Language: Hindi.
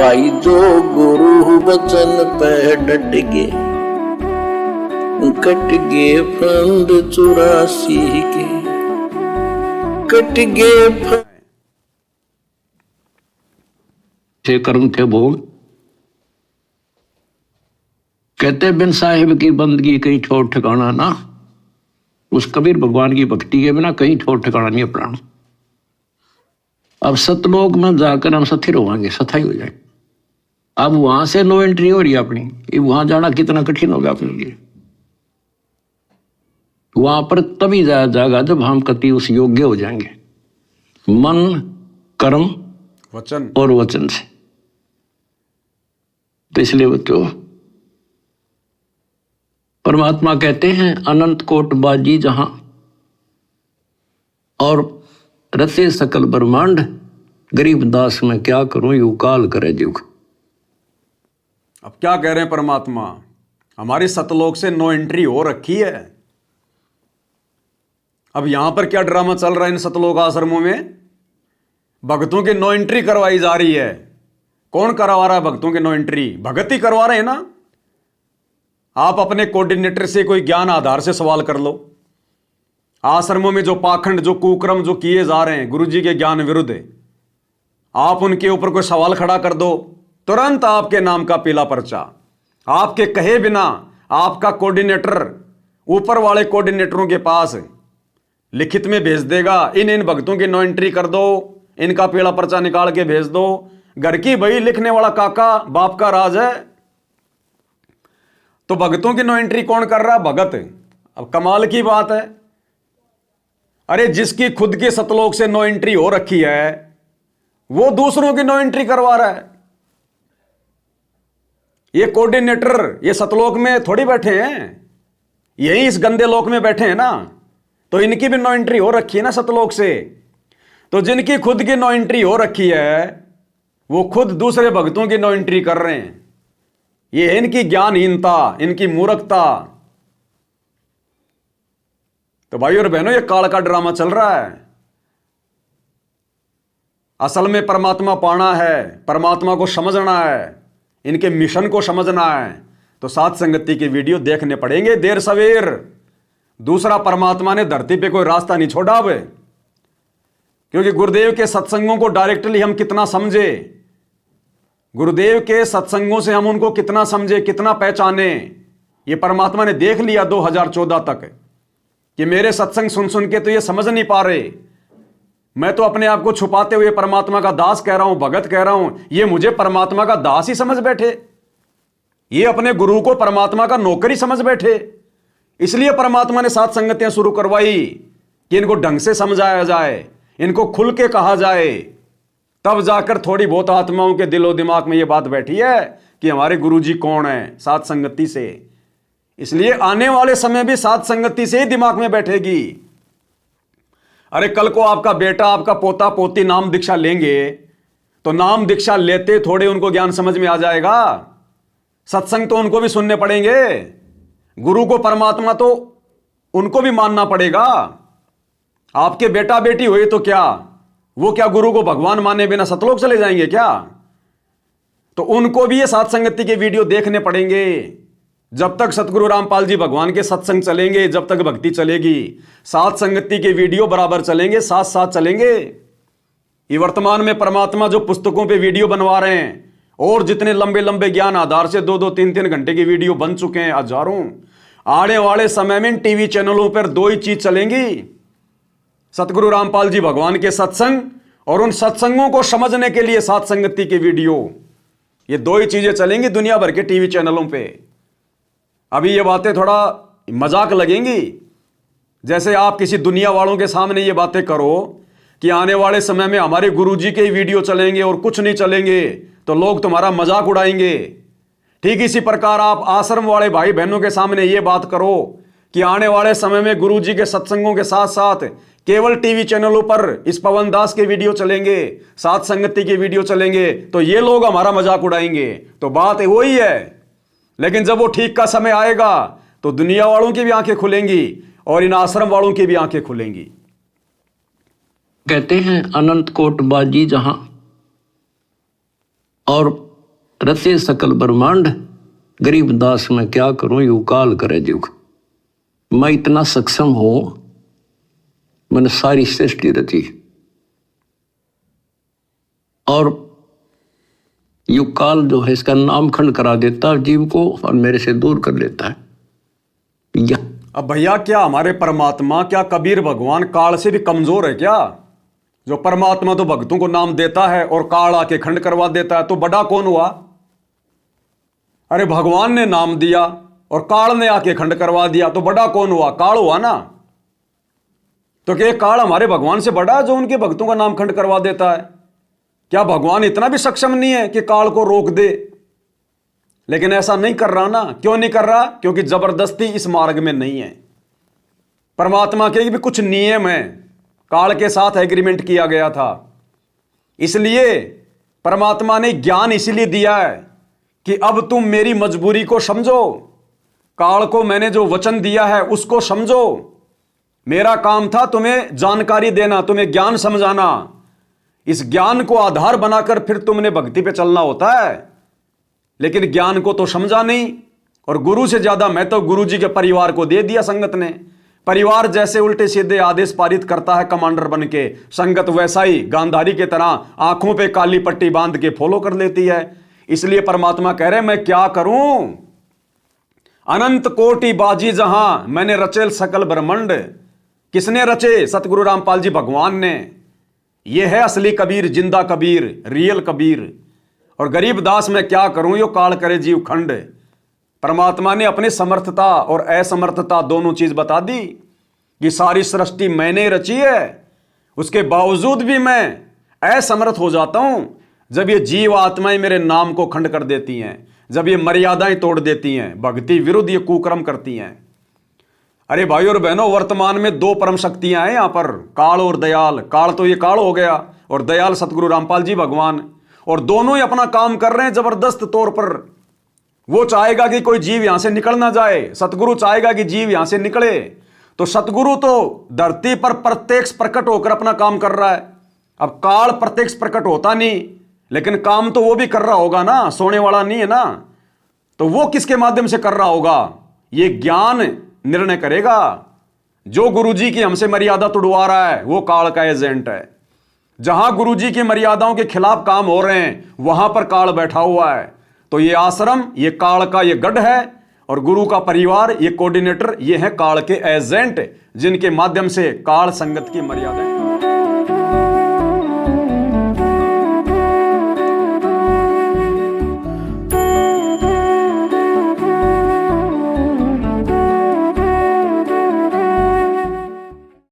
भाई जो गुरु वचन पे डट गे, कट गे फंद 84 के, कट गे थे कर्म थे भोग। कहते बिन साहिब की बंदगी कहीं ठोर ठिकाना ना। उस कबीर भगवान की भक्ति के बिना कहीं ठोर ठिकाना नहीं अपना। अब सतलोक में जाकर हम स्थिर होंगे, स्थायी हो जाए। अब वहां से नो एंट्री हो रही है अपनी, वहां जाना कितना कठिन होगा अपने लिए। वहां पर तभी जाया जाएगा जब हम कति उस योग्य हो जाएंगे, मन कर्म वचन और वचन से। तो इसलिए बच्चों परमात्मा कहते हैं अनंत कोट बाजी जहां और रचे सकल ब्रह्मांड, गरीब दास में क्या करूं यू काल करे जुग। अब क्या कह रहे हैं परमात्मा, हमारी सतलोक से नो एंट्री हो रखी है। अब यहां पर क्या ड्रामा चल रहा है इन सतलोक आश्रमों में? भक्तों की नो एंट्री करवाई जा रही है। कौन करवा रहा है भक्तों की नो एंट्री? भगत ही करवा रहे हैं ना। आप अपने कोऑर्डिनेटर से कोई ज्ञान आधार से सवाल कर लो। आश्रमों में जो पाखंड, जो कुक्रम जो किए जा रहे हैं गुरुजी के ज्ञान विरुद्ध, आप उनके ऊपर कोई सवाल खड़ा कर दो, तुरंत आपके नाम का पीला पर्चा। आपके कहे बिना आपका कोऑर्डिनेटर ऊपर वाले कोऑर्डिनेटरों के पास लिखित में भेज देगा, इन भक्तों की नो एंट्री कर दो, इनका पीला पर्चा निकाल के भेज दो। घर की बही लिखने वाला काका बाप का राज है। तो भक्तों की नो एंट्री कौन कर रहा है? भगत। अब कमाल की बात है, अरे जिसकी खुद की सतलोक से नो एंट्री हो रखी है वो दूसरों की नो एंट्री करवा रहा है। ये कोऑर्डिनेटर ये सतलोक में थोड़ी बैठे हैं, यही इस गंदे लोक में बैठे हैं ना, तो इनकी भी नो एंट्री हो रखी है ना सतलोक से। तो जिनकी खुद की नो एंट्री हो रखी है वो खुद दूसरे भक्तों की नो एंट्री कर रहे हैं। ये है इनकी ज्ञानहीनता, इनकी मूर्खता। तो भाई और बहनों, ये काल का ड्रामा चल रहा है। असल में परमात्मा पाना है, परमात्मा को समझना है, इनके मिशन को समझना है, तो साथ संगति की वीडियो देखने पड़ेंगे देर सवेर। दूसरा, परमात्मा ने धरती पे कोई रास्ता नहीं छोड़ा अब, क्योंकि गुरुदेव के सत्संगों को डायरेक्टली हम कितना समझे, गुरुदेव के सत्संगों से हम उनको कितना समझे, कितना पहचाने, ये परमात्मा ने देख लिया 2014 तक कि मेरे सत्संग सुन सुन के तो ये समझ नहीं पा रहे। मैं तो अपने आप को छुपाते हुए परमात्मा का दास कह रहा हूं, भगत कह रहा हूं, ये मुझे परमात्मा का दास ही समझ बैठे। ये अपने गुरु को परमात्मा का नौकर ही समझ बैठे। इसलिए परमात्मा ने साथ संगतियां शुरू करवाई कि इनको ढंग से समझाया जाए, इनको खुल के कहा जाए। तब जाकर थोड़ी बहुत आत्माओं के दिलो दिमाग में यह बात बैठी है कि हमारे गुरुजी कौन है, साथ संगति से। इसलिए आने वाले समय भी साथ संगति से ही दिमाग में बैठेगी। अरे कल को आपका बेटा, आपका पोता पोती नाम दीक्षा लेंगे तो नाम दीक्षा लेते थोड़े उनको ज्ञान समझ में आ जाएगा। सत्संग तो उनको भी सुनने पड़ेंगे, गुरु को परमात्मा तो उनको भी मानना पड़ेगा। आपके बेटा बेटी हुए तो क्या वो क्या गुरु को भगवान माने बिना सतलोक चले जाएंगे क्या? तो उनको भी ये साथ संगति के वीडियो देखने पड़ेंगे। जब तक सतगुरु रामपाल जी भगवान के सत्संग चलेंगे, जब तक भक्ति चलेगी, साथ संगति के वीडियो बराबर चलेंगे, साथ साथ चलेंगे। ये वर्तमान में परमात्मा जो पुस्तकों पे वीडियो बनवा रहे हैं और जितने लंबे लंबे ज्ञान आधार से 2-2, 3-3 घंटे की वीडियो बन चुके हैं हजारों, आने वाले समय में टीवी चैनलों पर दो ही चीज चलेंगी, सतगुरु रामपाल जी भगवान के सत्संग और उन सत्संगों को समझने के लिए साथ संगति के वीडियो। ये दो ही चीजें चलेंगी दुनिया भर के टीवी चैनलों पे। अभी ये बातें थोड़ा मजाक लगेंगी, जैसे आप किसी दुनिया वालों के सामने ये बातें करो कि आने वाले समय में हमारे गुरुजी के ही वीडियो चलेंगे और कुछ नहीं चलेंगे, तो लोग तुम्हारा मजाक उड़ाएंगे। ठीक इसी प्रकार आप आश्रम वाले भाई बहनों के सामने ये बात करो कि आने वाले समय में गुरुजी के सत्संगों के साथ साथ केवल टीवी चैनलों पर इस पवन दास के वीडियो चलेंगे, साथ संगति के वीडियो चलेंगे, तो ये लोग हमारा मजाक उड़ाएंगे। तो बात वही है। लेकिन जब वो ठीक का समय आएगा तो दुनिया वालों की भी आंखें खुलेंगी और इन आश्रम वालों की भी आंखें खुलेंगी। कहते हैं अनंत कोट बाजी जहां और रचे सकल ब्रह्मांड, गरीब दास मैं क्या करूं यू काल करे जुग। मैं इतना सक्षम हूं, मैंने सारी सृष्टि रची और यू काल जो है इसका नामखंड करा देता है जीव को और मेरे से दूर कर लेता है। अब भैया क्या हमारे परमात्मा, क्या कबीर भगवान काल से भी कमजोर है क्या? जो परमात्मा तो भक्तों को नाम देता है और काल आके खंड करवा देता है, तो बड़ा कौन हुआ? अरे भगवान ने नाम दिया और काल ने आके खंड करवा दिया, तो बड़ा कौन हुआ? काल हुआ ना। तो क्या काल हमारे भगवान से बड़ा है जो उनके भक्तों का नाम खंड करवा देता है? क्या भगवान इतना भी सक्षम नहीं है कि काल को रोक दे? लेकिन ऐसा नहीं कर रहा ना। क्यों नहीं कर रहा? क्योंकि जबरदस्ती इस मार्ग में नहीं है। परमात्मा के भी कुछ नियम हैं, काल के साथ एग्रीमेंट किया गया था। इसलिए परमात्मा ने ज्ञान इसलिए दिया है कि अब तुम मेरी मजबूरी को समझो, काल को मैंने जो वचन दिया है उसको समझो। मेरा काम था तुम्हें जानकारी देना, तुम्हें ज्ञान समझाना। इस ज्ञान को आधार बनाकर फिर तुमने भक्ति पे चलना होता है। लेकिन ज्ञान को तो समझा नहीं, और गुरु से ज्यादा मैं तो गुरु जी के परिवार को दे दिया संगत ने। परिवार जैसे उल्टे सीधे आदेश पारित करता है कमांडर बन के, संगत वैसा ही गांधारी के तरह आंखों पे काली पट्टी बांध के फॉलो कर लेती है। इसलिए परमात्मा कह रहे मैं क्या करूं? अनंत कोटि बाजी जहां मैंने रचेल सकल ब्रह्मांड। किसने रचे? सतगुरु रामपाल जी भगवान ने। यह है असली कबीर, जिंदा कबीर, रियल कबीर। और गरीब दास मैं क्या करूं यो काल करे जीव खंड। परमात्मा ने अपनी समर्थता और असमर्थता दोनों चीज बता दी कि सारी सृष्टि मैंने रची है, उसके बावजूद भी मैं असमर्थ हो जाता हूं जब ये जीव आत्माएं मेरे नाम को खंड कर देती हैं, जब ये मर्यादाएं तोड़ देती हैं, भक्ति विरुद्ध ये कुकर्म करती हैं। अरे भाई और बहनों, वर्तमान में दो परम शक्तियां हैं यहां पर, काल और दयाल। काल तो ये काल हो गया और दयाल सतगुरु रामपाल जी भगवान। और दोनों ही अपना काम कर रहे हैं जबरदस्त तौर पर। वो चाहेगा कि कोई जीव यहां से निकल ना जाए, सतगुरु चाहेगा कि जीव यहां से निकले। तो सतगुरु तो धरती पर प्रत्यक्ष प्रकट होकर अपना काम कर रहा है। अब काल प्रत्यक्ष प्रकट होता नहीं, लेकिन काम तो वो भी कर रहा होगा ना, सोने वाला नहीं है ना। तो वो किसके माध्यम से कर रहा होगा? ये ज्ञान निर्णय करेगा। जो गुरुजी की हमसे मर्यादा तोड़वा रहा है वो काल का एजेंट है। जहां गुरुजी की मर्यादाओं के खिलाफ काम हो रहे हैं वहां पर काल बैठा हुआ है। तो ये आश्रम, ये काल का ये गढ़ है, और गुरु का परिवार, ये कोऑर्डिनेटर, ये है काल के एजेंट, जिनके माध्यम से काल संगत की मर्यादा